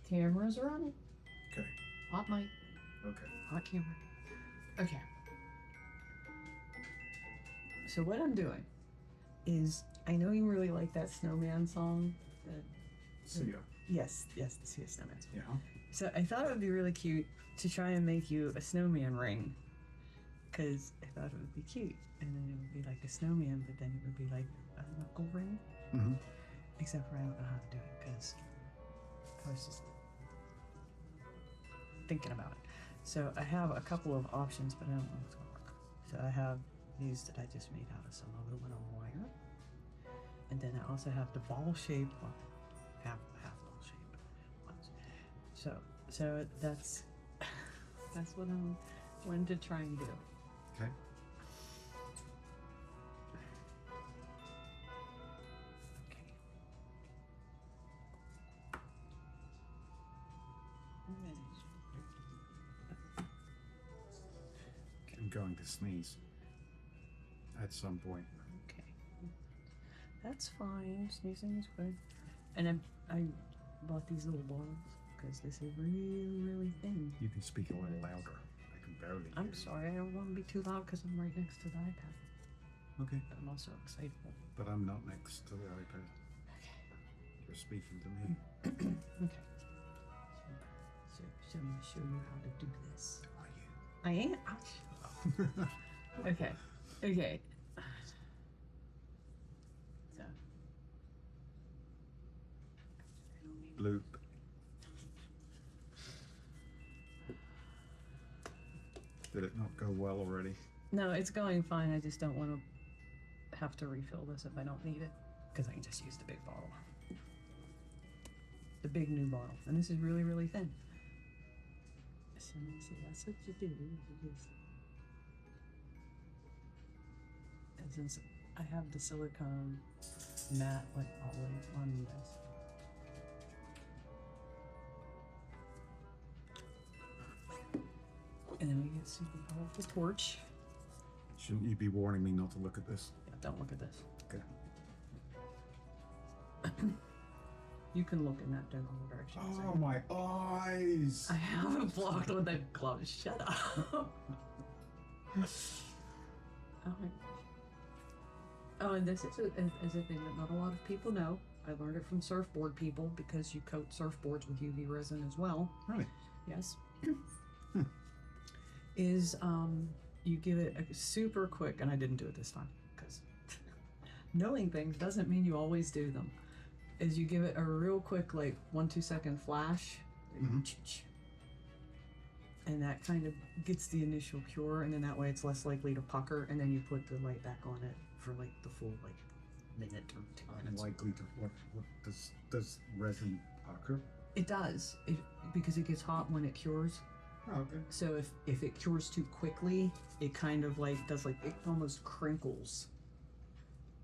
Cameras running. Okay. Hot mic. Okay. Hot camera. Okay. So what I'm doing is, I know you really like that Snowman song. See ya. Yes, the Sea of Snowman. Yeah. So I thought it would be really cute to try and make you a snowman ring. Because I thought it would be cute. And then it would be like a snowman, but then it would be like a knuckle ring. Mm-hmm. Except for I don't know how to do it because I was just thinking about it. So I have a couple of options, but I don't know what's going to work. So I have these that I just made out of some aluminum wire. And then I also have the ball shape, well, half ball shape ones. So that's what I'm wanting to try and do. Okay. Okay. I'm going to sneeze at some point. Okay. That's fine. Sneezing is good. And I bought these little balls because this is really, really thin. You can speak a little louder. I can barely hear I'm you. sorry, I don't want to be too loud because I'm right next to the iPad. Okay. But I'm also excited. But I'm not next to the iPad. Okay. You're speaking to me. Okay. So I'm going to show you how to do this. Are you? I ain't. Okay. Okay. So. Bloop. Did it not go well already? No, it's going fine. I just don't want to have to refill this if I don't need it. Because I can just use the big bottle. The big new bottle. And this is really, really thin. So that's what you do. You just... And since I have the silicone mat like all the way on this. And then we get super powerful torch. Shouldn't you be warning me not to look at this? Yeah, don't look at this. Okay. You can look in that general direction. Oh, my eyes! I haven't blocked with the gloves. Shut up. Oh, and this is a thing that not a lot of people know. I learned it from surfboard people because you coat surfboards with UV resin as well. Really? Yes. You give it a super quick, and I didn't do it this time because knowing things doesn't mean you always do them. Is you give it a real quick, like 1-2 second flash, and that kind of gets the initial cure, and then that way it's less likely to pucker, and then you put the light back on it for like the full like minute or 2 minutes. Unlikely to. What does resin pucker? It does, because it gets hot when it cures. Oh, okay. So if it cures too quickly, it kind of like does like, it almost crinkles.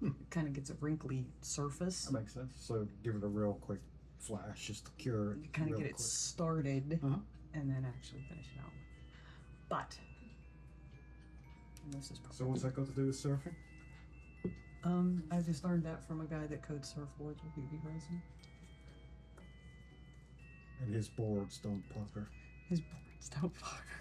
It kind of gets a wrinkly surface. That makes sense. So give it a real quick flash just to cure it. You kind of get it started, Uh-huh. and then actually finish it out. But and this is probably, So what's that got to do with surfing? I just learned that from a guy that codes surfboards with UV resin. And his boards don't pucker. His boards don't pucker.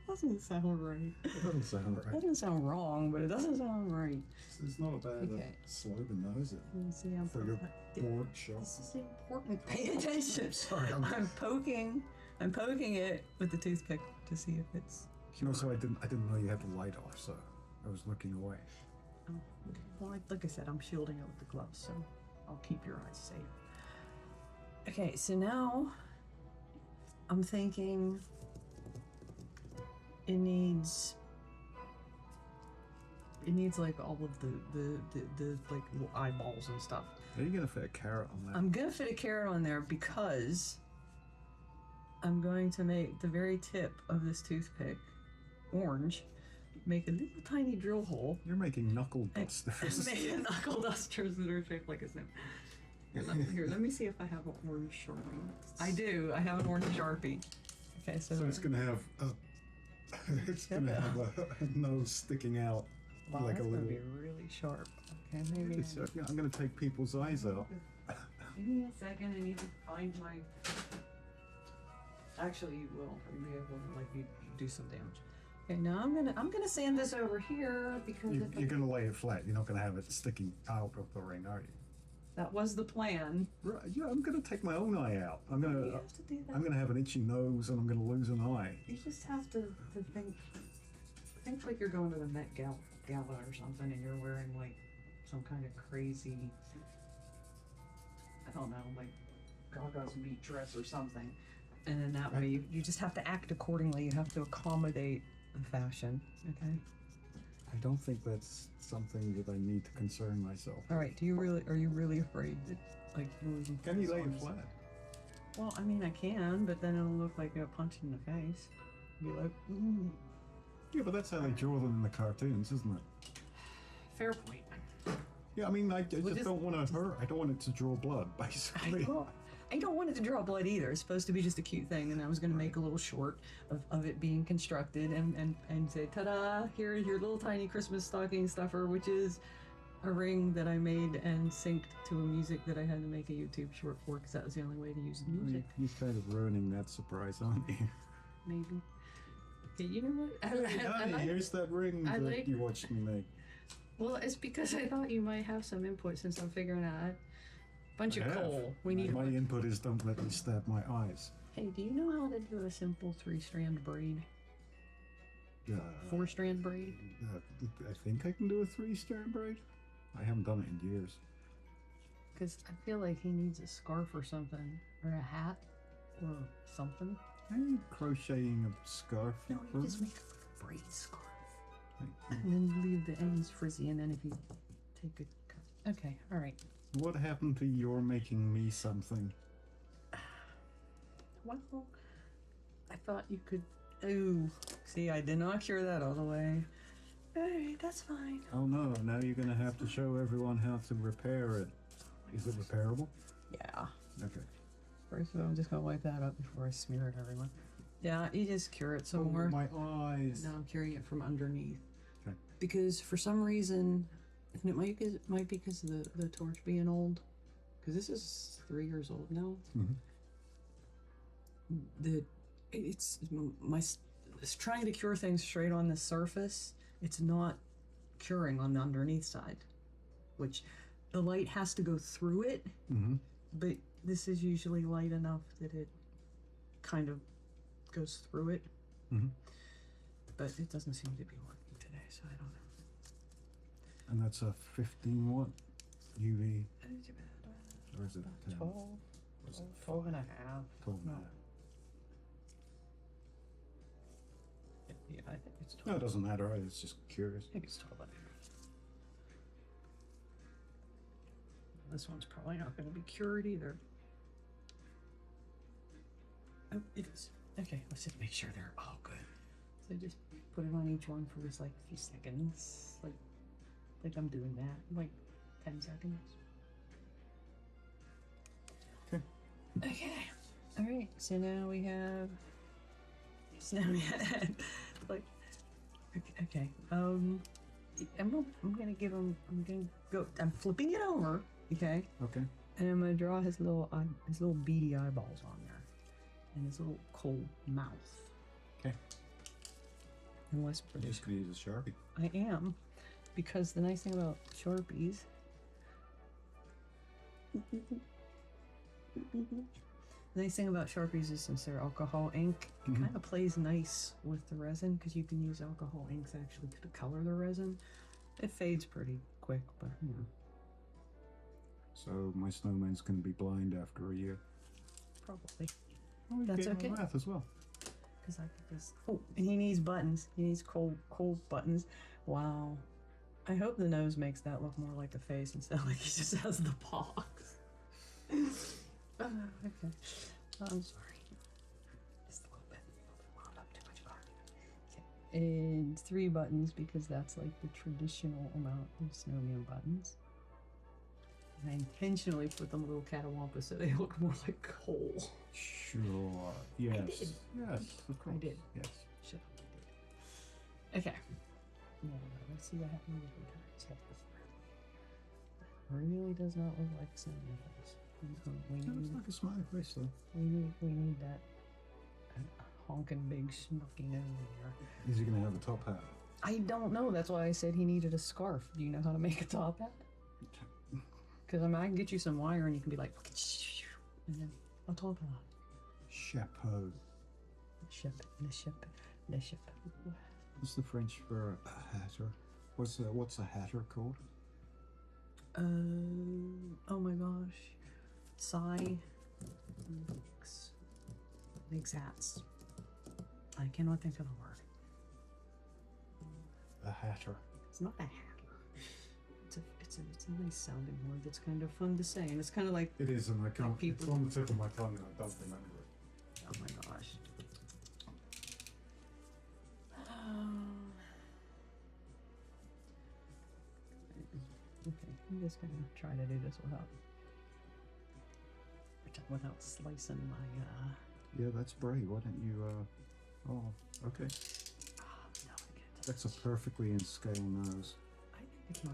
Doesn't sound right. It doesn't sound right. Doesn't sound wrong, but it doesn't sound right. It's not a bad Okay. slogan though, is it? Let me see. For your board shop. This is important. Pay attention. Sorry, I'm poking it with the toothpick to see if it's No, so I didn't know you had the light off, so I was looking away. Oh, okay. Well, like I said, I'm shielding it with the gloves, so I'll keep your eyes safe. Okay, so now I'm thinking it needs like all of the like little eyeballs and stuff. Are you gonna fit a carrot on that? I'm gonna fit a carrot on there because I'm going to make the very tip of this toothpick orange. Make a little tiny drill hole. You're making knuckle dusters. Make knuckle dusters that are shaped like a snake. Here, let me see if I have an orange Sharpie. I do. I have an orange Sharpie. Okay, so it's gonna have a nose sticking out wow, like that's a gonna little. be really sharp. Okay, maybe. I'm gonna take people's eyes out. Give me a second. I need to find my Actually, you will. You'll be able to like you do some damage. Okay, now I'm gonna sand this over here because You're going to lay it flat. You're not going to have it sticking out of the ring, are you? that was the plan. Right. Yeah, I'm going to take my own eye out. I'm going You to. have to do that. I'm going to have an itchy nose, and I'm going to lose an eye. You just have to think like you're going to the Met Gala or something, and you're wearing like some kind of crazy, I don't know, like Gaga's meat dress or something. And then that way you just have to act accordingly. You have to accommodate the fashion. Okay. I don't think that's something that I need to concern myself. All right. Are you really afraid that like losing? Can you lay it focus on flat? Well, I mean, I can, but then it'll look like a punch in the face. Be like, Yeah, but that's how they draw them in the cartoons, isn't it? fair point. Yeah, I mean, I just just- don't want to hurt. I don't want it to draw blood, basically. I don't want it to draw blood either. It's supposed to be just a cute thing, and I was going to make a little short of it being constructed and say, ta-da, here's your little tiny Christmas stocking stuffer, which is a ring that I made and synced to a music that I had to make a YouTube short for, because that was the only way to use the music. You're kind of ruining that surprise, aren't you? Maybe. Okay, you know what? Hey, here's that ring that you watched me make. Well, it's because I thought you might have some input since I'm figuring out a bunch of I have. coal. We need My input is don't let me stab my eyes. Hey, do you know how to do a simple 3-strand braid? Yeah. 4-strand braid? I think I can do a 3-strand braid. I haven't done it in years. Because I feel like he needs a scarf or something, or a hat, or something. Are you crocheting a scarf? No, you just make a braid scarf. And then you leave the ends frizzy, and then if you take a cut. Okay, alright. What happened to your making me something? Well, I thought you could. Ooh, see, I did not cure that all the way. Alright, that's fine. Oh no, now you're gonna have to show everyone how to repair it. Is it repairable? Yeah. Okay. First of all, I'm just gonna wipe that up before I smear it everyone. Yeah, you just cure it some more. My eyes. Now I'm curing it from underneath. Okay. Because for some reason, and it might be because of the torch being old, because this is 3 years old now. It's trying to cure things straight on the surface. It's not curing on the underneath side, which the light has to go through it. But this is usually light enough that it kind of goes through it. But it doesn't seem to be working today, so I don't know. And that's a 15 watt UV. Or is it 10? 12, Was it 12 and a half. 12 and a No. half. Yeah, I think it's 12. No, it doesn't matter. I was just curious. I think it's 12 and a half. This one's probably not going to be cured either. Oh, it is. Okay, let's just make sure they're all good. So just put it on each one for just like a few seconds. Like I'm doing that. Like 10 seconds. Okay. Okay. Alright, so now we have Snowman. Like, okay. I'm gonna give him. I'm flipping it over. Okay. Okay. And I'm gonna draw his little beady eyeballs on there, and his little cold mouth. Okay. And whisper. I'm just gonna use a Sharpie. I am, because the nice thing about Sharpies. The nice thing about Sharpies is since they're alcohol ink, it kind of plays nice with the resin because you can use alcohol inks actually to color the resin. It fades pretty quick, but you know. So my snowman's gonna be blind after a year. Probably. Oh, he's That's getting okay. math as well. Because I could just. Oh, and he needs buttons. He needs cold buttons. Wow. I hope the nose makes that look more like a face instead of like he just has the box. Okay. I'm sorry. Just a little bit wound up too much art. Okay. And 3 buttons because that's like the traditional amount of snowman buttons. And I intentionally put them a little catawampa so they look more like coal. Sure. Yes. did. Yes, of course. I did. Yes. Shut up, I did. Okay. Now, let's see what happens if we check this. It really does not look like snowman face. We That looks need, like a smiley face though. we need that honking big smoky nose here. Is he gonna have a top hat? I don't know. That's why I said he needed a scarf. Do you know how to make a top hat? Because I mean, I can get you some wire and you can be like, and then a top hat. Chapeau. Le ship. What's the French for a hatter? What's a hatter called? Oh my gosh. Sigh. Makes hats. I cannot think of the word. A hatter. It's not a hat. It's a nice sounding word that's kind of fun to say, and it's kind of like, It is, and I can't. People- It's on the tip of my tongue, and I don't remember it. oh my gosh. Okay, I'm just gonna try to do this without slicing my Yeah, that's brave. Why don't you? Oh, okay. no, I can't. That's a perfectly in scale nose. I think it's my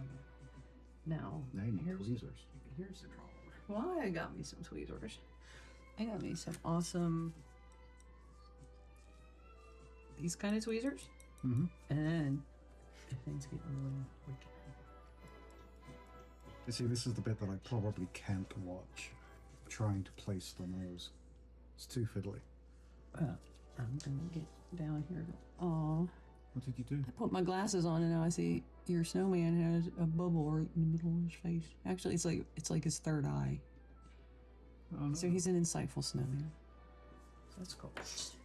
now. Now you need here's tweezers. Here's the problem. Well, I got me some tweezers. I got me some awesome these kind of tweezers. Mm-hmm. And then if things get really wicked. You see, this is the bit that I probably can't watch. Trying to place the nose. It's too fiddly. I'm gonna get down here. Oh, What did you do? I put my glasses on and now I see your snowman has a bubble right in the middle of his face. Actually, it's like his third eye. Oh, no. So he's an insightful snowman. So that's cool.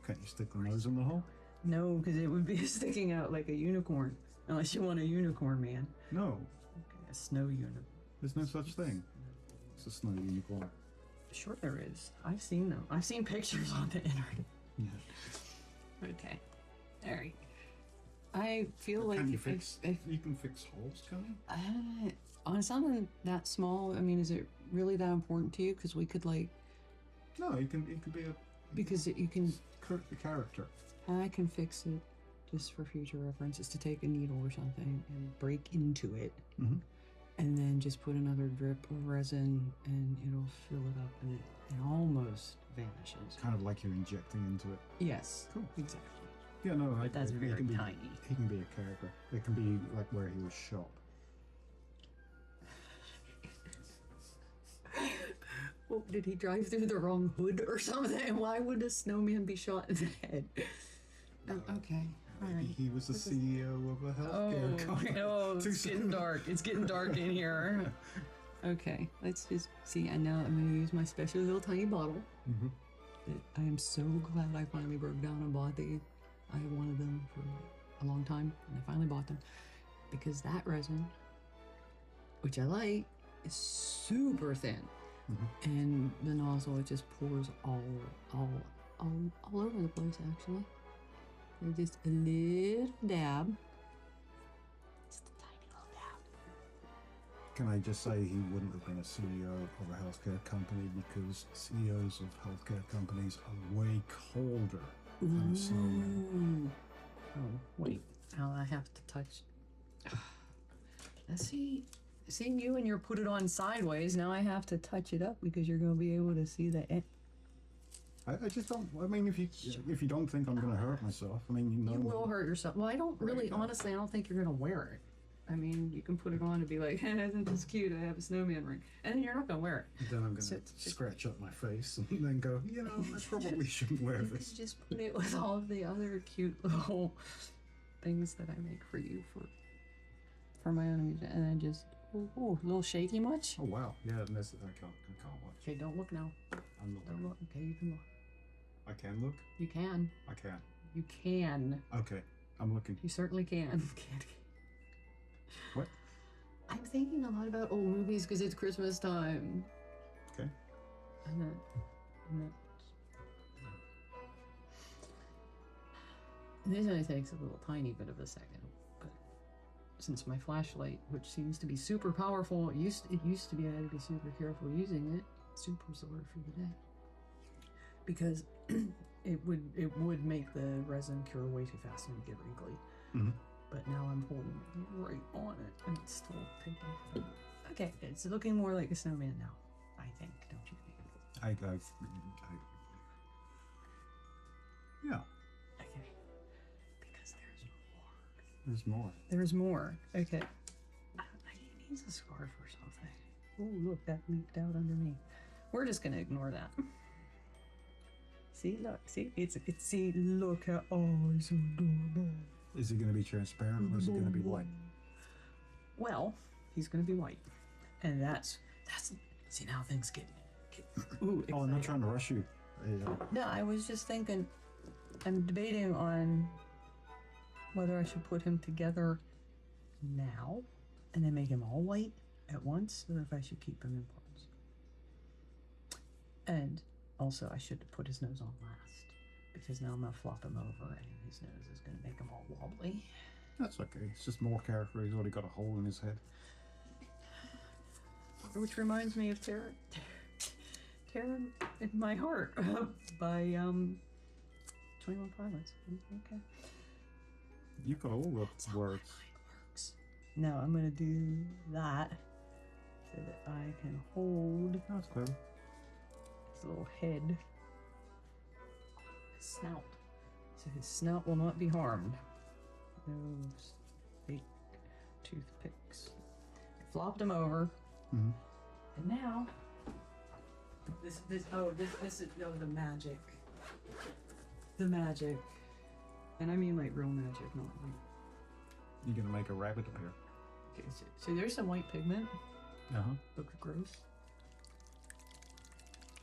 Can't you stick the nose in the hole? No, because it would be sticking out like a unicorn. Unless you want a unicorn man. No. Okay, a snow unicorn. There's no such thing. It's a snow unicorn. Sure there is. I've seen them. I've seen pictures on the internet. Yeah. Okay. Alright. I feel like Can you if fix? You can fix holes, can you? on something that small, I mean, is it really that important to you? Because we could like, No, you can. It could be a because you can, character. I can fix it just for future reference. Is to take a needle or something and break into it, Mm-hmm. and then just put another drip of resin, and it'll fill it up, and it almost vanishes. Kind of like you're injecting into it. Yes. Cool. Exactly. Yeah, no, But that's he very can be, tiny. He can be a character. It can be like where he was shot. Well, did he drive through the wrong hood or something? Why would a snowman be shot in the head? Okay. All right. He was the CEO of a healthcare company. Oh, Too it's getting soon. dark. It's getting dark in here. Okay, let's just see. And now I'm going to use my special little tiny bottle. Mm-hmm. That I am so glad I finally broke down and bought these. I wanted them for a long time, and I finally bought them because that resin, which I like, is super thin, and the nozzle, it just pours all over the place. Actually, and just a little dab, just a tiny little dab. Can I just say he wouldn't have been a CEO of a healthcare company because CEOs of healthcare companies are way colder than a snowman. Oh, wait. Now I have to touch. Let's see. Seeing you and your put it on sideways, now I have to touch it up because you're going to be able to see the end. I just don't. I mean, if you don't think I'm going to hurt myself, I mean, you know. You will hurt yourself. Well, I don't really, honestly, I don't think you're going to wear it. I mean, you can put it on and be like, isn't this cute? I have a snowman ring. And then you're not going to wear it. Then I'm going So- to scratch up my face and then go, I probably shouldn't wear You this. can just put it with all of the other cute little things that I make for you for my own amusement. And then just, oh, a little shaky much? Oh wow, yeah, and this, I can't watch. Okay, don't look now. I'm not. Don't look. Okay, you can look. I can look. You can. I can. You can. Okay, I'm looking. You certainly can. What? I'm thinking a lot about old movies because it's Christmas time. Okay. And that. This only takes a little tiny bit of a second, but since my flashlight, which seems to be super powerful, it used to be I had to be super careful using it. Super absorb for the day because it would make the resin cure way too fast and get wrinkly. Mm-hmm. But now I'm holding it right on it and it's still taking. Okay, it's looking more like a snowman now. I think, don't you think? Yeah. There's more. There's more. Okay. He needs a scarf or something. Oh, look, that leaked out underneath. We're just gonna ignore that. See, look, see, see, look how eyes are adorable. Is it going to be transparent or is it going to be white? Well, he's gonna be white, and that's see now things get ooh, Oh, I'm not trying to rush you. No, I was just thinking, I'm debating on whether I should put him together now and then make him all white at once, or if I should keep him in parts. And also, I should put his nose on last, because now I'm gonna flop him over and his nose is gonna make him all wobbly. That's okay. It's just more character. He's already got a hole in his head. Which reminds me of Terra in My Heart by 21 Pilots. Okay. You've got all the That's how words. my mind works. Now I'm gonna do that so that I can hold That's clever. his little head, his snout, so his snout will not be harmed. Those big toothpicks. I flopped him over, Mm-hmm. and now this is the magic. The magic, and I mean like real magic, not like. You're going to make a rabbit appear. Okay, so there's some white pigment. Uh-huh. Looks gross.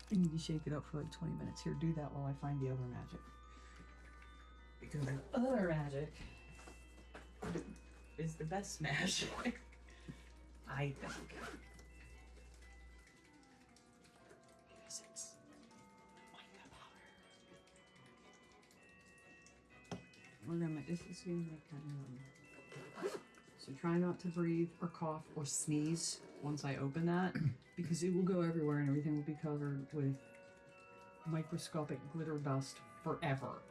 You need to shake it up for like 20 minutes. Here, do that while I find the other magic. Because the other magic is the best magic, I think. Because it's mica powder. We're gonna, this is gonna make kind of, so try not to breathe or cough or sneeze once I open that, because it will go everywhere and everything will be covered with microscopic glitter dust forever.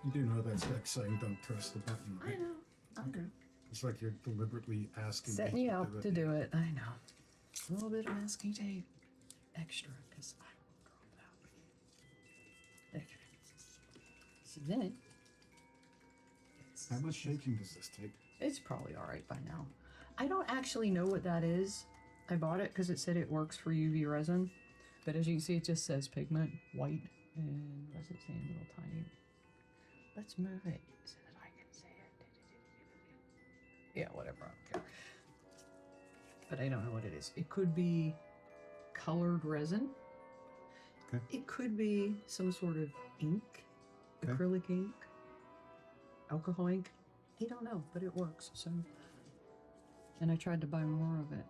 You do know that's like saying don't press the button, right? I know. It's like you're deliberately asking Setting me you to up do to it. do it. I know. A little bit of masking tape extra, because I will drop that. Okay. So then, How much shaking does this take? it's probably all right by now. I don't actually know what that is. I bought it because it said it works for UV resin, but as you can see, it just says pigment, white, and what's it saying? Little tiny. Let's move it so that I can say it. Yeah, whatever. I don't care. But I don't know what it is. It could be colored resin. Okay. It could be some sort of ink, Okay. acrylic ink, alcohol ink. I don't know, but it works. So, and I tried to buy more of it.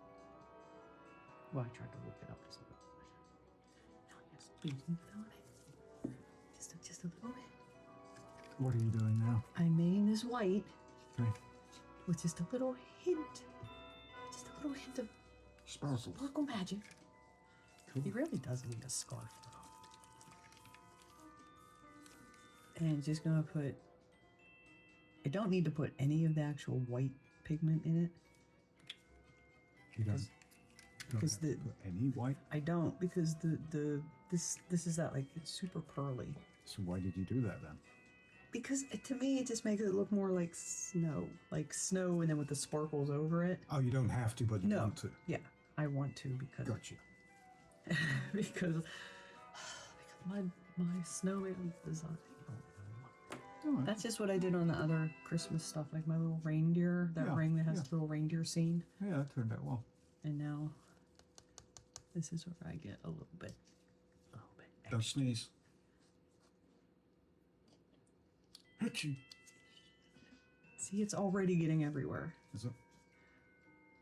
Well, I tried to look it up. So. No, yes, please leave it on it. Just a little bit. What are you doing now? I'm making this white Okay. with just a little hint of Sparkles. sparkle magic. Cool. He really does need a scarf though. And just gonna put. I don't need to put any of the actual white pigment in it. You don't Because have to put any white? I don't, because this is that, like, it's super pearly. So why did you do that then? Because to me it just makes it look more like snow, and then with the sparkles over it. Oh, you don't have to, but you No. want to. Yeah, I want to because Gotcha. because my snowman design. All right. That's just what I did on the other Christmas stuff, like my little reindeer, that Yeah, ring that has yeah. the little reindeer scene. Yeah, that turned out well. And now this is where I get a little bit Don't extra. sneeze. Achoo. See, it's already getting everywhere. Is it?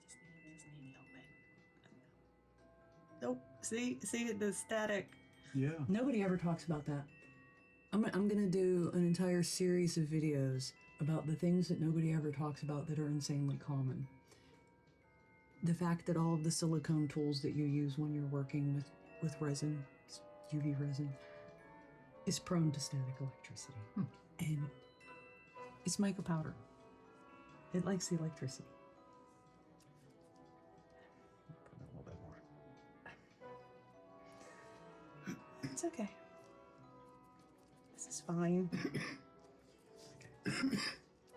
Just need a little bit. Nope. See the static. Yeah. Nobody ever talks about that. I'm gonna do an entire series of videos about the things that nobody ever talks about that are insanely common. The fact that all of the silicone tools that you use when you're working with resin, UV resin, is prone to static electricity. And it's mica powder. It likes the electricity. Put a little bit more. It's okay. This is fine. Okay.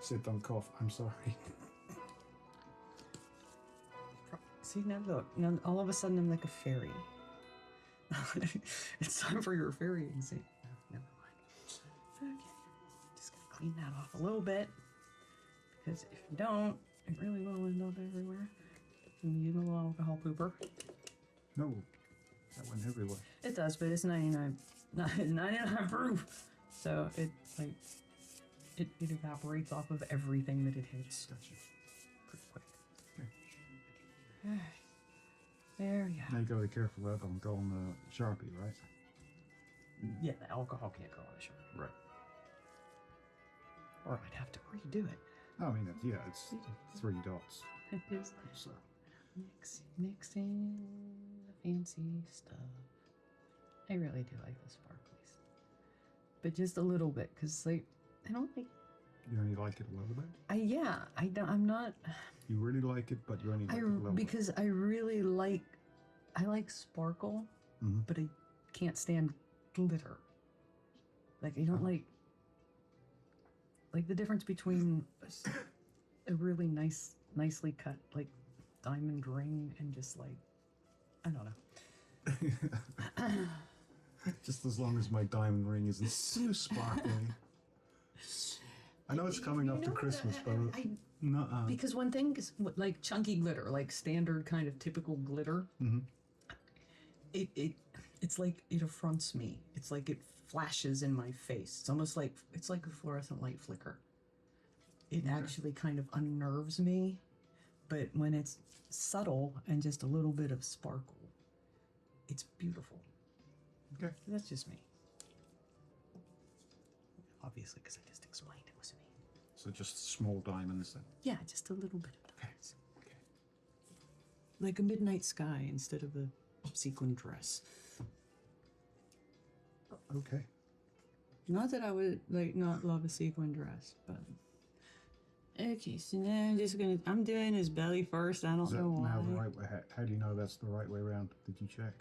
Sit, don't cough. I'm sorry. See, now look. Now all of a sudden I'm like a fairy. It's time for your fairy exam. No, never mind. Okay. Just gonna clean that off a little bit. Because if you don't, it really will end up everywhere. You little alcohol pooper. No, that went everywhere. It does, but it's 99 proof. So it evaporates off of everything that it hits. Gotcha. Pretty quick. Okay. There you go. Now you gotta be careful that don't go on the Sharpie, right? Yeah, the alcohol can't go on the shirt. Right. Or I'd have to redo it. I mean, it's 3 dots. It is So. mixing the fancy stuff. I really do like the sparklies. But just a little bit, because like, I don't like... You only like it a little bit? I'm not... You really like it, but you only like it a little because bit. I really like... I like sparkle, but I can't stand glitter. Like, I don't like the difference between a really nicely cut, like, diamond ring and just like, I don't know. Just as long as my diamond ring isn't so sparkly. I know it's coming up to Christmas, but because one thing is like chunky glitter, like standard kind of typical glitter. It's like it affronts me. It's like it flashes in my face. It's almost like it's like a fluorescent light flicker. It actually kind of unnerves me. But when it's subtle and just a little bit of sparkle, it's beautiful. Okay. That's just me. Obviously, because I just explained it was me. So just small diamonds then? Yeah, just a little bit of diamonds. Okay. Like a midnight sky instead of a sequin dress. Okay. Not that I would like not love a sequin dress, but okay. So now I'm doing his belly first. I don't Is that know why. now the right way? How do you know that's the right way around? Did you check?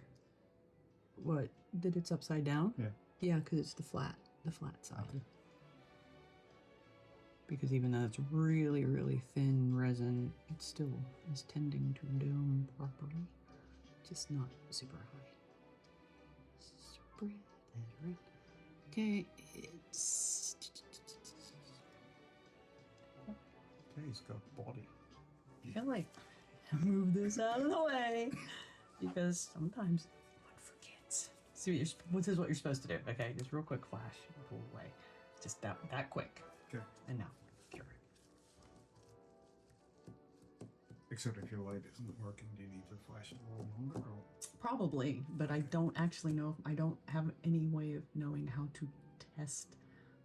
What? That it's upside down? Yeah. Yeah, because it's the flat side. Okay. Because even though it's really, really thin resin, it still is tending to dome properly. Just not super high. Spread that right. Okay, it's... Okay, he's got body. I feel like I move this out of the way because sometimes one forgets. See, this is what you're supposed to do. Okay, just real quick flash, pull away, just that quick. Okay. And now cure it. Except if your light isn't working, do you need to flash it a little longer? Or? Probably, but I don't actually know. I don't have any way of knowing how to test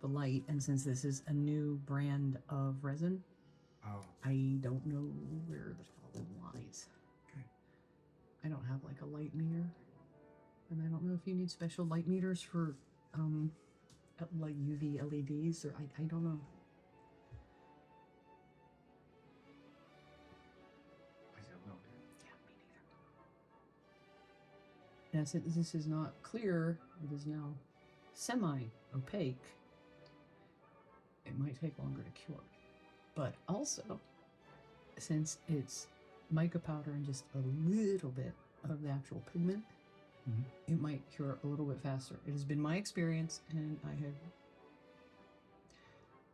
the light, and since this is a new brand of resin, I don't know where the problem lies. Okay. I don't have like a light meter, and I don't know if you need special light meters for like UV LEDs, or I don't know. I have no idea. Yeah, me neither. Yes, this is not clear. It is now semi-opaque. It might take longer to cure. But also, since it's mica powder and just a little bit of the actual pigment, it might cure a little bit faster. It has been my experience, and I have...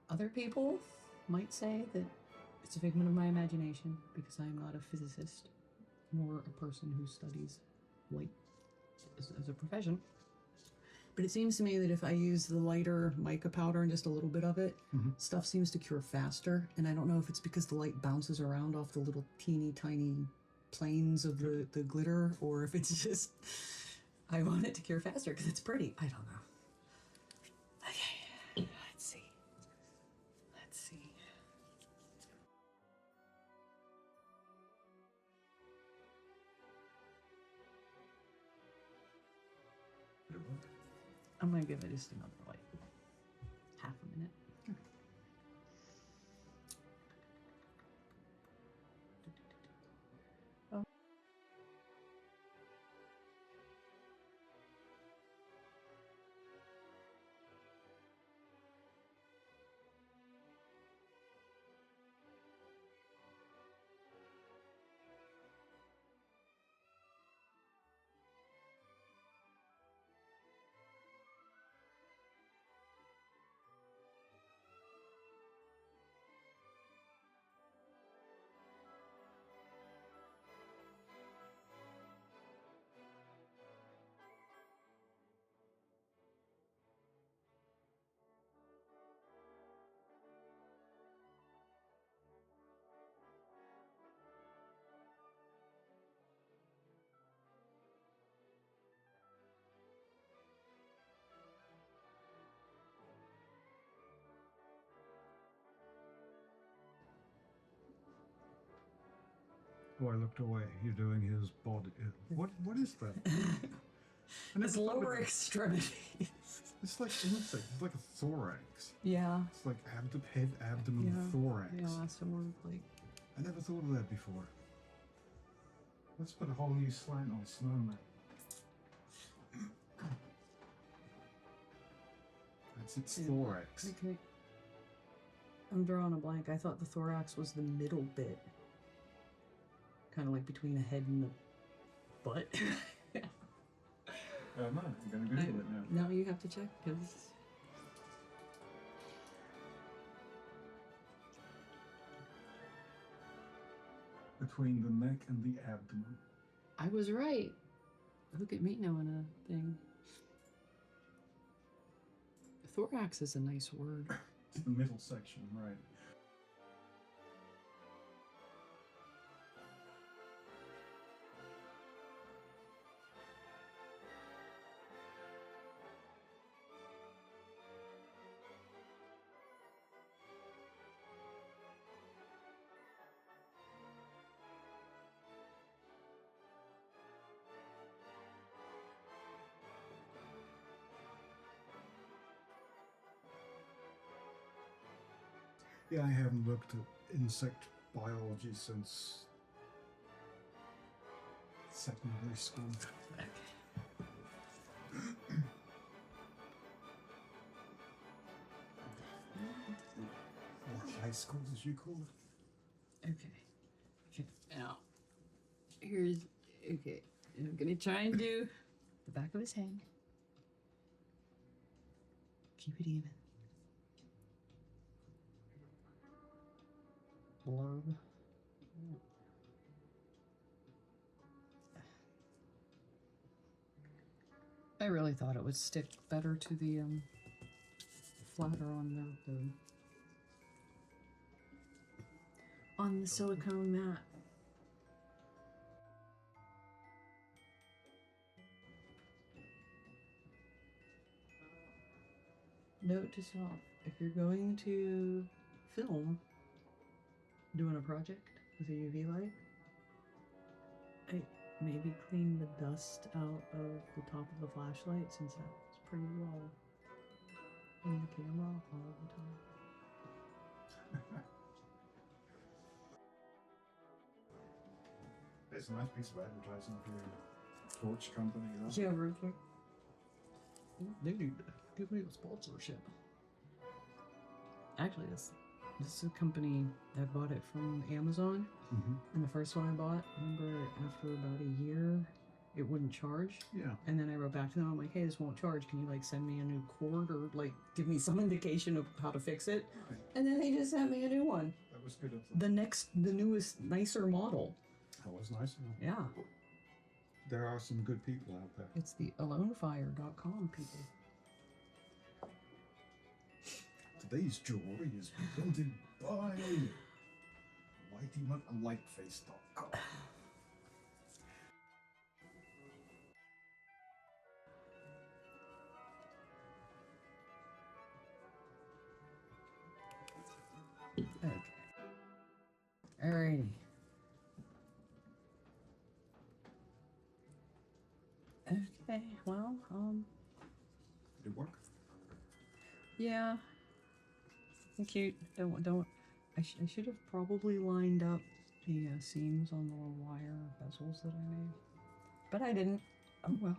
Other people might say that it's a figment of my imagination because I am not a physicist nor a person who studies light as a profession. But it seems to me that if I use the lighter mica powder and just a little bit of it, stuff seems to cure faster. And I don't know if it's because the light bounces around off the little teeny tiny planes of the glitter, or if it's just I want it to cure faster because it's pretty. I don't know. Okay, let's see. I'm gonna give it just another like half a minute. Oh. Oh, I looked away. You're doing his body. What is that? I never His thought of lower it. extremities. It's like insect. It's like a thorax. Yeah. It's like head, abdomen, Yeah. thorax. Yeah, sort of like. I never thought of that before. Let's put a whole new slant on Snowman. That's its thorax. Okay. I'm drawing a blank. I thought the thorax was the middle bit. Kind of like between the head and the butt. No, I'm going to Google it now. Now you have to check because. Between the neck and the abdomen. I was right. Look at me knowing a thing. Thorax is a nice word. It's the middle section, right. Yeah, I haven't looked at insect biology since secondary school. Or high school, as you call it. Okay. Now, here's. Okay. I'm gonna try and do the back of his hand. Keep it even. Blurb. I really thought it would stick better to the flatter on the silicone mat. Note to self: if you're going to film doing a project with a UV light, maybe clean the dust out of the top of the flashlight, since that's pretty low in the camera all the time. It's a nice piece of advertising for your torch company, though. Yeah, really. They need to give me a sponsorship. Actually, this is a company that bought it from Amazon. Mm-hmm. And the first one I bought, remember, after about a year, it wouldn't charge. Yeah. And then I wrote back to them, I'm like, hey, this won't charge. Can you, like, send me a new cord or, like, give me some indication of how to fix it? Right. And then they just sent me a new one. That was good of them. The newest, nicer model. That was nice of them. Yeah. There are some good people out there. It's the alonefire.com people. Today's jewelry is presented by Lightface.com. Okay. Alrighty. Okay, well, Did it work? yeah. Cute. Don't. I should have probably lined up the seams on the wire bezels that I made, but I didn't. Oh well.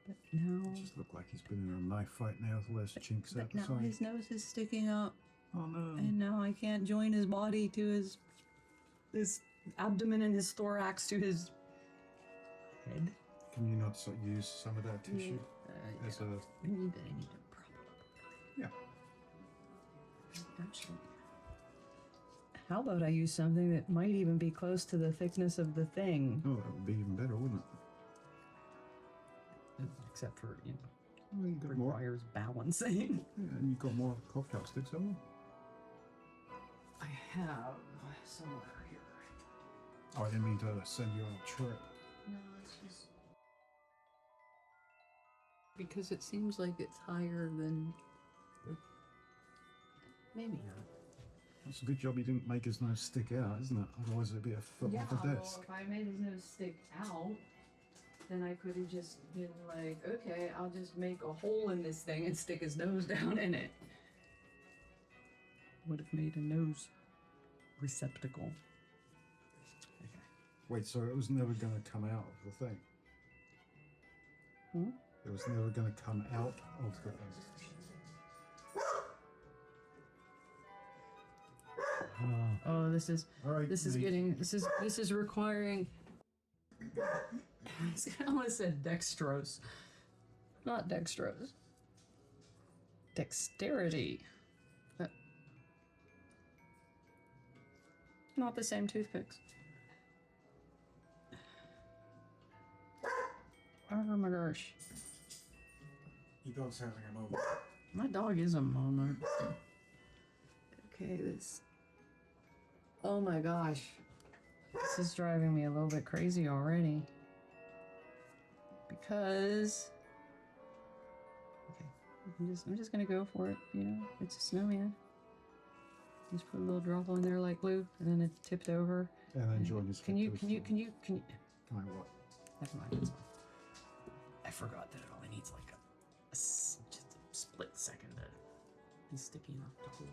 But now. It just looked like he's been in a knife fight now with less chinks out But the now side. his nose is sticking up, Oh no. and now I can't join his body to his abdomen and his thorax to his head. Can you not use some of that tissue as a... I need to prop. Yeah. Actually, how about I use something that might even be close to the thickness of the thing? Oh, that would be even better, wouldn't it? Except for, Well, you got more. requires balancing. Yeah, and you've got more cocktail sticks, haven't you? I have somewhere here. Oh, I didn't mean to send you on a trip. No, it's just because it seems like it's higher than. Maybe not. That's a good job you didn't make his nose stick out, isn't it? Otherwise it'd be a foot Yeah, off the well, desk. if I made his nose stick out, then I could have just been like, okay, I'll just make a hole in this thing and stick his nose down in it. Would have made a nose receptacle. Okay. Wait, so it was never going to come out of the thing? Hmm? It was never going to come out of the thing. Oh, this is All right, this is mate. getting this is requiring. I almost said dextrose, not dextrose. Dexterity. Not the same toothpicks. Oh my gosh. Your dog's having a moment. My dog is a moment. Okay, this. Oh my gosh. This is driving me a little bit crazy already. Because. Okay, I'm just gonna go for it. You know, it's a snowman. Just put a little drop on there like glue, and then it tipped over. And then join his Can you? Can I what? Never mind. It's fine. I forgot that it only needs like just a split second to be sticky enough to hold.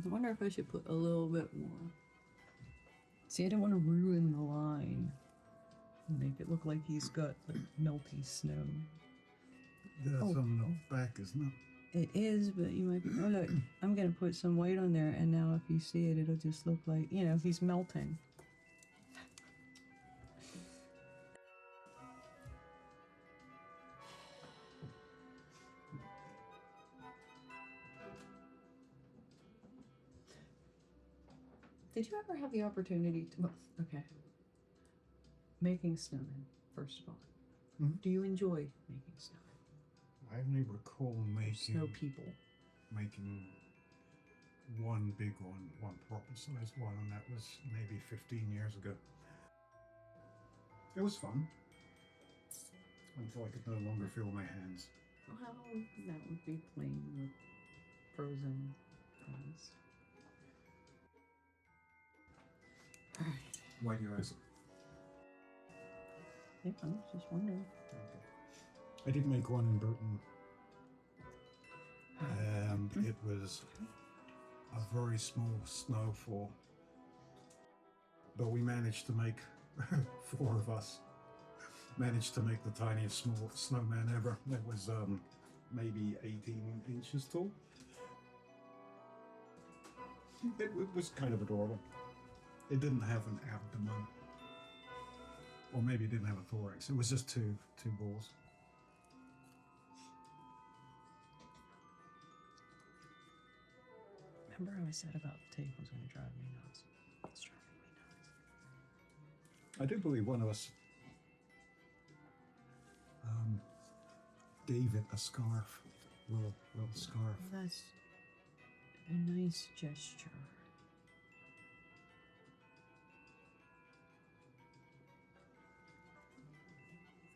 I wonder if I should put a little bit more. See, I don't want to ruin the line. Make it look like he's got like melty snow. That's on the back, isn't it? It is, but you might be. Oh, look, I'm gonna put some white on there, and now if you see it, it'll just look like, you know, he's melting. Did you ever have the opportunity to? Well, okay. Making snowmen, first of all. Mhm. Do you enjoy making snowmen? I only recall Snow people. making one big one proper sized one, and that was maybe 15 years ago. It was fun until I could no longer feel my hands. Well, that would be playing with frozen things. Alright. Why do you ask? Yeah, I was just wondering. Okay. I did make one in Burton, and it was a very small snowfall, but we managed to make, four of us managed to make the tiniest small snowman ever. It was maybe 18 inches tall. It was kind of adorable. It didn't have an abdomen, or maybe it didn't have a thorax. It was just two balls. Remember how I said about the tape was going to drive me nuts? It's driving me nuts. I do believe one of us gave it a scarf, little scarf. That's a nice gesture.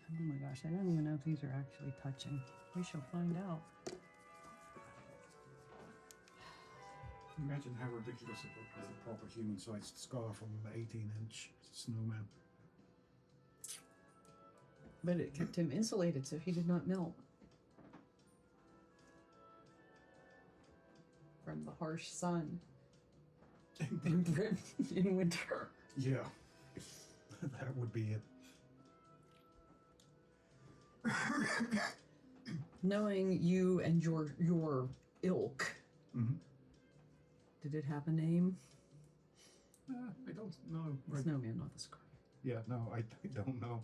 Oh my gosh, I don't even know if these are actually touching. We shall find out. Imagine how ridiculous it looked with a proper human-sized scarf on an 18-inch snowman. But it kept him insulated so he did not melt from the harsh sun in Britain in winter. Yeah, that would be it. Knowing you and your ilk, did it have a name? I don't know. Snowman, not the scarf. Yeah, no, I don't know.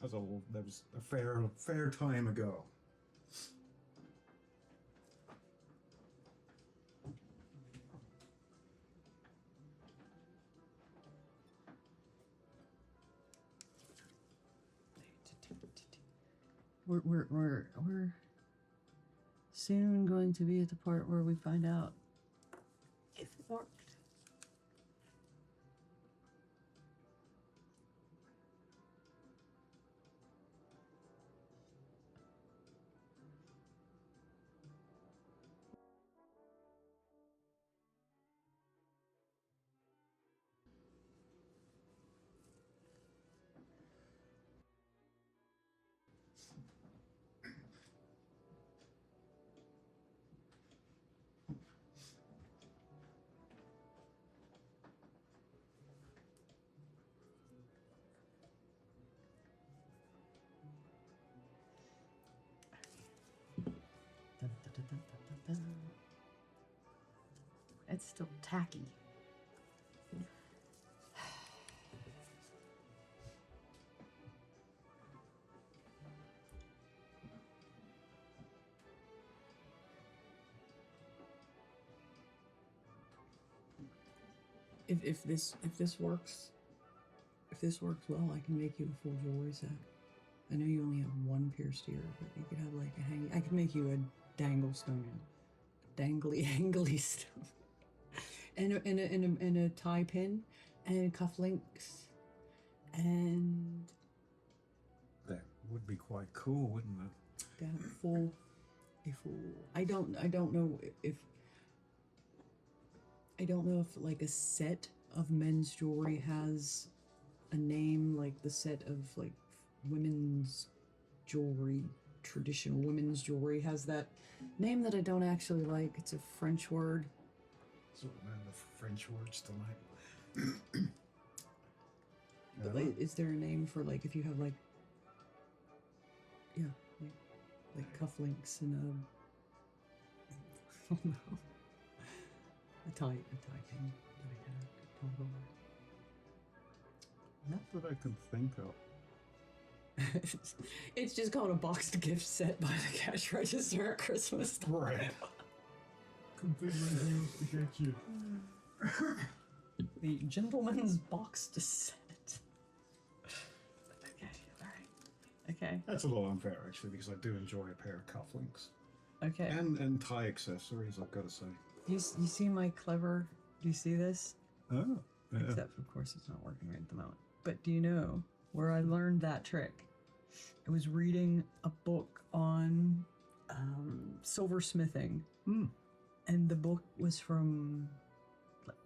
That was a fair time ago. We're soon going to be at the part where we find out if it worked. Dun, dun, dun, dun, dun, dun, dun. It's still tacky. If this works well, I can make you a full jewelry set. I know you only have one pierced ear, but you could have like a hanging. I could make you a dangle snowman, dangly angly stone, and a tie pin, and cufflinks, and That would be quite cool, wouldn't it? that full. I don't know if like a set of men's jewelry has a name, like the set of like women's jewelry, traditional women's jewelry has that name that I don't actually like. It's a French word. So man, the French words tonight. But like, is there a name for like if you have like like cufflinks and oh no, a tie pin that I had toggle. Not that I can think of. It's just called a boxed gift set by the cash register at Christmas time. Right. Completely deals to get you. The gentleman's boxed set. Okay, alright. Okay. That's a little unfair actually, because I do enjoy a pair of cufflinks. Okay. And tie accessories, I've got to say. You see my clever, do you see this? Oh. Yeah. Except, of course, it's not working right at the moment. But do you know where I learned that trick? I was reading a book on silversmithing. Hmm. And the book was from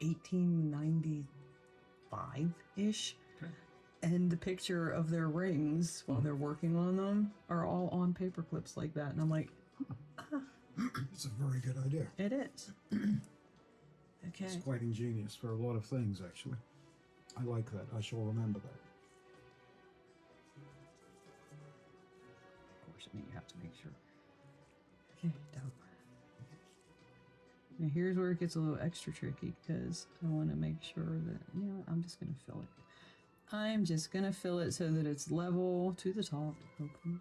1895-ish. Okay. And the picture of their rings while they're working on them are all on paper clips like that. And I'm like, It's a very good idea. it is. Okay. It's quite ingenious for a lot of things, actually. I like that. I shall remember that. Of course, I mean, you have to make sure. Okay, dope. Now here's where it gets a little extra tricky because I want to make sure that, I'm just going to fill it. I'm just going to fill it so that it's level to the top, hopefully.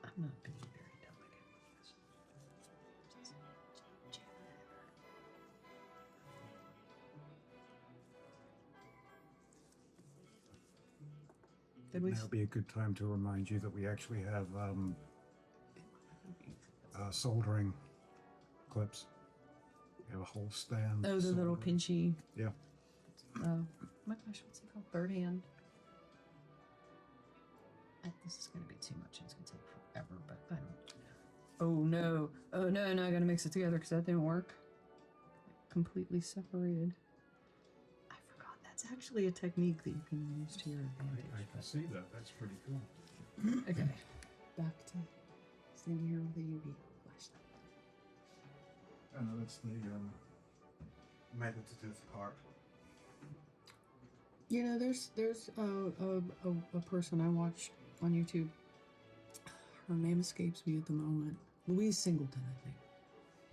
I'm not being very delicate with this. Did we? Now would be a good time to remind you that we actually have soldering clips. We have a whole stand. Oh, the little soldering. pinchy. Yeah. Oh my gosh, what's it called? Third hand. This is going to be too much. It's going to take forever, but I don't. Oh no. Oh no, now I got to mix it together because that didn't work. Completely separated. I forgot. That's actually a technique that you can use to your advantage. I can see that. That's pretty cool. Okay. Back to standing here with a UV flashlight. That's the method to do the part. There's a person I watch on YouTube. Her name escapes me at the moment. Louise Singleton, I think.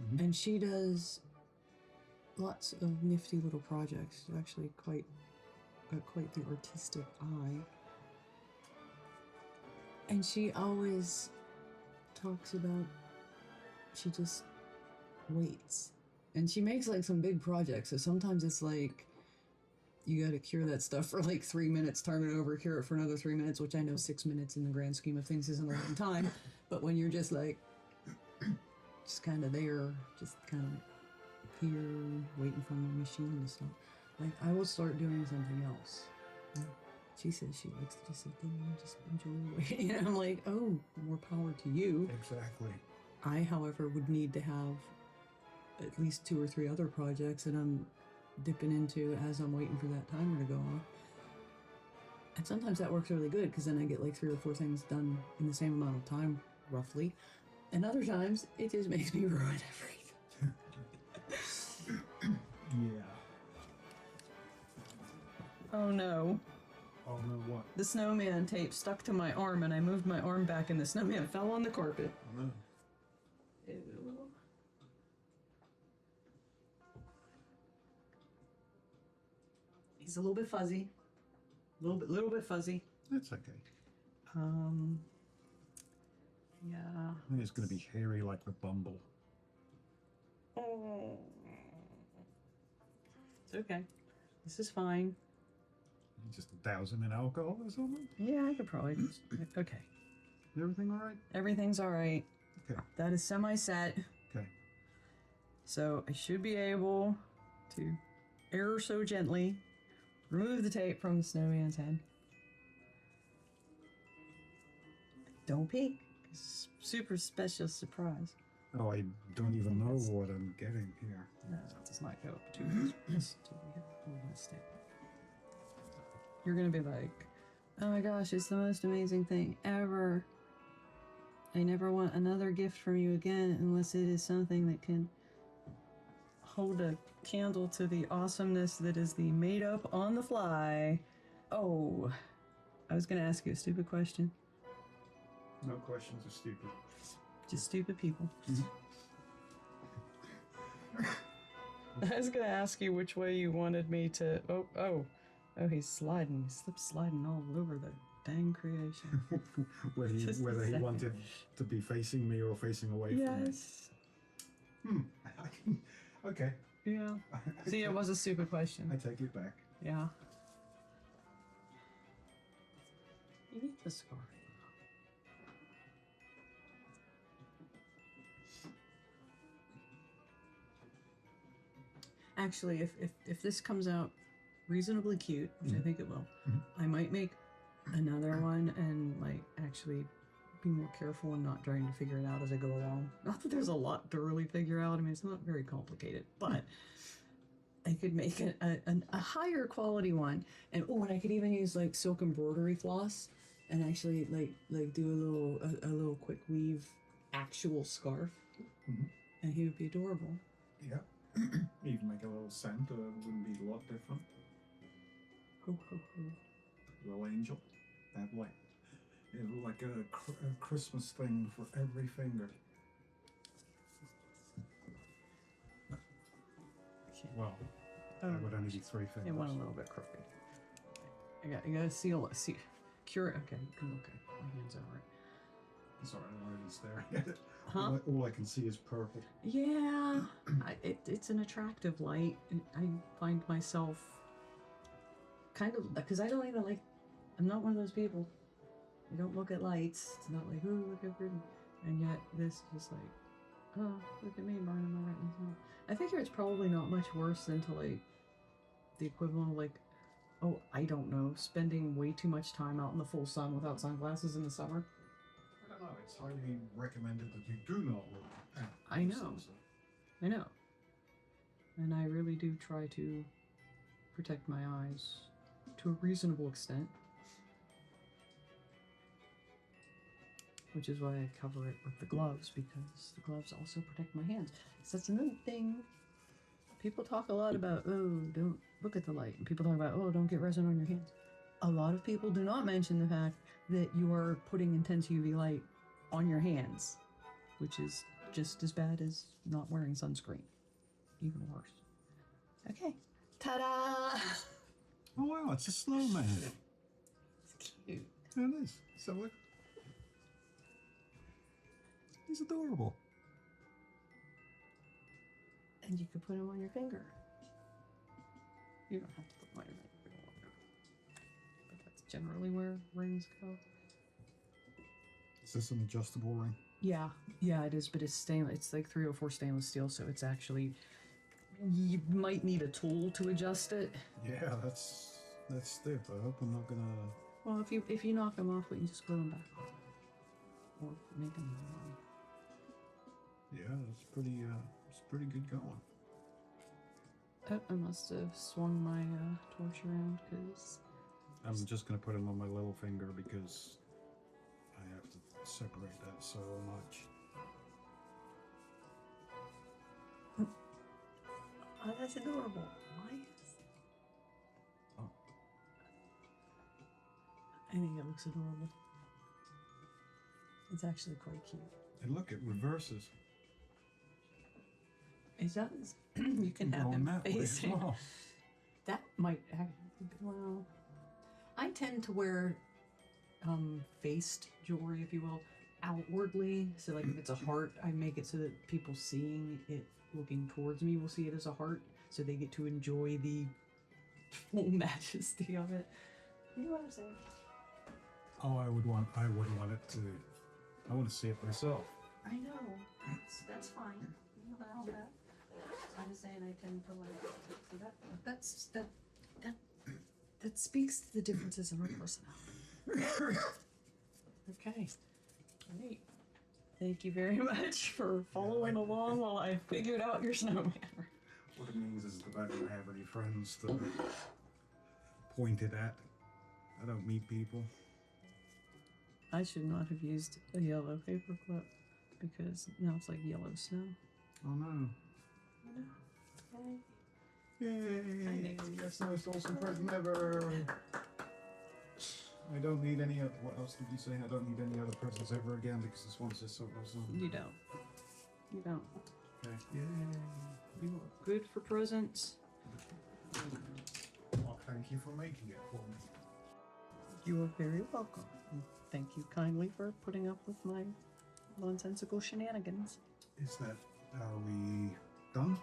Mm-hmm. And she does lots of nifty little projects. She's actually quite the artistic eye. And she always talks about she just waits. And she makes like some big projects. So sometimes it's like you gotta cure that stuff for like 3 minutes, turn it over, cure it for another 3 minutes, which I know 6 minutes in the grand scheme of things isn't a long time. But when you're just like, just kind of there, just kind of here, waiting for the machine to stop, like I will start doing something else. She says she likes to just sit there and just enjoy waiting. And I'm like, oh, more power to you. Exactly. I, however, would need to have at least 2 or 3 other projects that I'm dipping into as I'm waiting for that timer to go off. And sometimes that works really good because then I get like 3 or 4 things done in the same amount of time, roughly. And other times it just makes me ruin everything. Yeah. Oh no. Oh no, what? The snowman tape stuck to my arm and I moved my arm back and the snowman fell on the carpet. No. Ew. He's a little bit fuzzy. Little bit fuzzy. That's okay. Yeah. I think it's going to be hairy like the Bumble. Oh. It's okay. This is fine. You just douse him in alcohol or something? Yeah, I could probably just... Okay. Everything all right? Everything's all right. Okay. That is semi-set. Okay. So I should be able to ever so gently remove the tape from the snowman's head. Don't peek. It's super special surprise. Oh, I don't even know what I'm getting here. No, it does not go too close to the stick. You're gonna be like, oh my gosh, it's the most amazing thing ever. I never want another gift from you again unless it is something that can hold a candle to the awesomeness that is the made up on the fly. Oh, I was gonna ask you a stupid question. No questions are stupid. Just stupid people. I was gonna ask you which way you wanted me to. Oh, he's sliding. He slips sliding all over the dang creation. whether he wanted to be facing me or facing away from me. Yes. Okay. Yeah. See, it was a stupid question. I take it back. Yeah. You need the scarf. Actually, if this comes out reasonably cute, which I think it will, I might make another one and like actually be more careful and not trying to figure it out as I go along. Not that there's a lot to really figure out. I mean, it's not very complicated, but I could make a higher quality one. And and I could even use like silk embroidery floss and actually like do a little quick weave actual scarf. And he would be adorable. Yeah. Even make a little scent, it wouldn't be a lot different. Ho ho ho. Little angel. That like a Christmas thing for every finger. Well, that would only be 3 fingers. It went a little bit crooked. You gotta see, cure it. Okay, my hand's over it. Sorry, I'm already staring at it. Huh? All I can see is purple. Yeah, it's an attractive light, and I find myself kind of, because I don't even like, I'm not one of those people. I don't look at lights. It's not like, oh, look how pretty. And yet this just like, oh, look at me burning my retinas out. I figure it's probably not much worse than to like, the equivalent of like, oh, I don't know, spending way too much time out in the full sun without sunglasses in the summer. I don't know, it's highly recommended that you do not look at I know. sunset. I know. And I really do try to protect my eyes to a reasonable extent. Which is why I cover it with the gloves, because the gloves also protect my hands. So that's another thing. People talk a lot about, oh, don't look at the light. And people talk about, oh, don't get resin on your hands. A lot of people do not mention the fact that you are putting intense UV light on your hands, which is just as bad as not wearing sunscreen. Even worse. Okay. Ta-da! Oh wow, it's a snowman. It's cute. It is. So look. He's adorable. And you could put him on your finger. You don't have to put mine right there. But that's generally where rings go. Is this an adjustable ring? Yeah, yeah, it is, but it's stainless. It's like 304 stainless steel, so it's actually, you might need a tool to adjust it. Yeah, that's stiff. I hope I'm not gonna. Well, if you knock them off, we can just glue them back on, or make them on. Yeah, it's pretty good going. I must have swung my torch around because I'm just gonna put them on my little finger because I have to separate that so much. oh, that's adorable. Why is? Oh. I think it looks adorable. It's actually quite cute. And look, it reverses. It does. You can have Going him that way as facing. well. That might actually, well, I tend to wear faced jewelry, if you will, outwardly. So like if it's a heart, I make it so that people seeing it looking towards me will see it as a heart, so they get to enjoy the full majesty of it. You know what I'm saying? Oh, I would want it to. I want to see it myself. I know. That's fine. You know all that. I'm just saying I tend to like. So that speaks to the differences in our personality. Okay. Great. Thank you very much for following along while I figured out your snowman. What it means is that I don't have any friends to point it at. I don't meet people. I should not have used a yellow paper clip because now it's like yellow snow. Oh no. Okay. Yay! That's the most awesome present ever! I don't need any other. What else did you say? I don't need any other presents ever again because this one's just so awesome. You don't. You don't. Okay. Yay! You are good for presents. Well, thank you for making it for me. You are very welcome. And thank you kindly for putting up with my nonsensical shenanigans. Is that? Are we done?